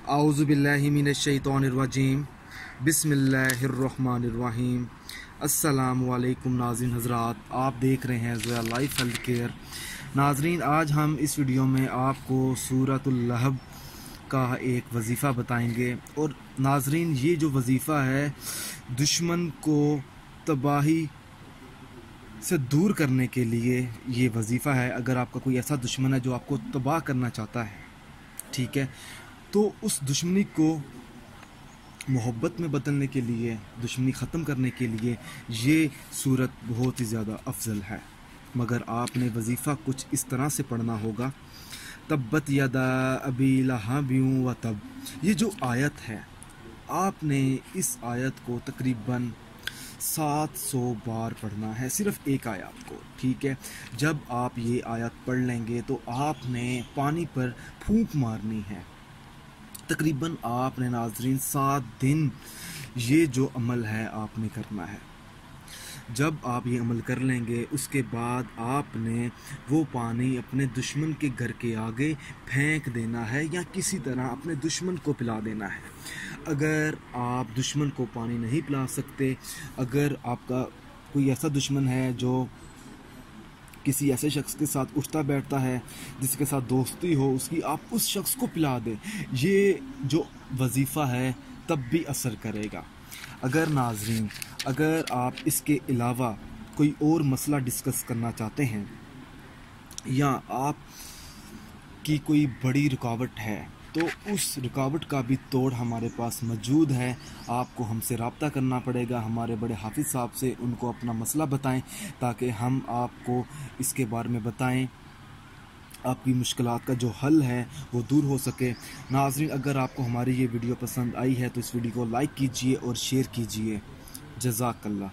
आऊज़ुबिल्लाहि मिनश्शैतानिर्रजीम बिस्मिल्लाहिर्रहमानिर्रहीम। अस्सलामु अलैकुम नाज़रीन हज़रात, आप देख रहे हैं ज़ोया लाइफ हेल्थ केयर। नाज़रीन, आज हम इस वीडियो में आपको सूरतुल लहब का एक वजीफ़ा बताएंगे। और नाज़रीन, ये जो वजीफ़ा है दुश्मन को तबाही से दूर करने के लिए ये वजीफ़ा है। अगर आपका कोई ऐसा दुश्मन है जो आपको तबाह करना चाहता है, ठीक है, तो उस दुश्मनी को मोहब्बत में बदलने के लिए, दुश्मनी ख़त्म करने के लिए ये सूरत बहुत ही ज़्यादा अफजल है। मगर आपने वजीफ़ा कुछ इस तरह से पढ़ना होगा, तब्बत यदा अबी लहबिन व तब। ये जो आयत है, आपने इस आयत को तकरीबन 700 बार पढ़ना है, सिर्फ एक आयत को, ठीक है। जब आप ये आयत पढ़ लेंगे तो आपने पानी पर फूंक मारनी है। तकरीबन आपने नाज़रीन 7 दिन ये जो अमल है आपने करना है। जब आप ये अमल कर लेंगे उसके बाद आपने वो पानी अपने दुश्मन के घर के आगे फेंक देना है या किसी तरह अपने दुश्मन को पिला देना है। अगर आप दुश्मन को पानी नहीं पिला सकते, अगर आपका कोई ऐसा दुश्मन है जो किसी ऐसे शख्स के साथ उठता बैठता है, जिसके साथ दोस्ती हो उसकी, आप उस शख्स को पिला दें। ये जो वजीफ़ा है तब भी असर करेगा। अगर नाज़रीन, अगर आप इसके अलावा कोई और मसला डिस्कस करना चाहते हैं या आप की कोई बड़ी रुकावट है तो उस रुकावट का भी तोड़ हमारे पास मौजूद है। आपको हमसे रब्ता करना पड़ेगा, हमारे बड़े हाफिज़ साहब से, उनको अपना मसला बताएं ताकि हम आपको इसके बारे में बताएं, आपकी मुश्किलात का जो हल है वो दूर हो सके। नाज़रीन, अगर आपको हमारी ये वीडियो पसंद आई है तो इस वीडियो को लाइक कीजिए और शेयर कीजिए। जज़ाकल्लाह।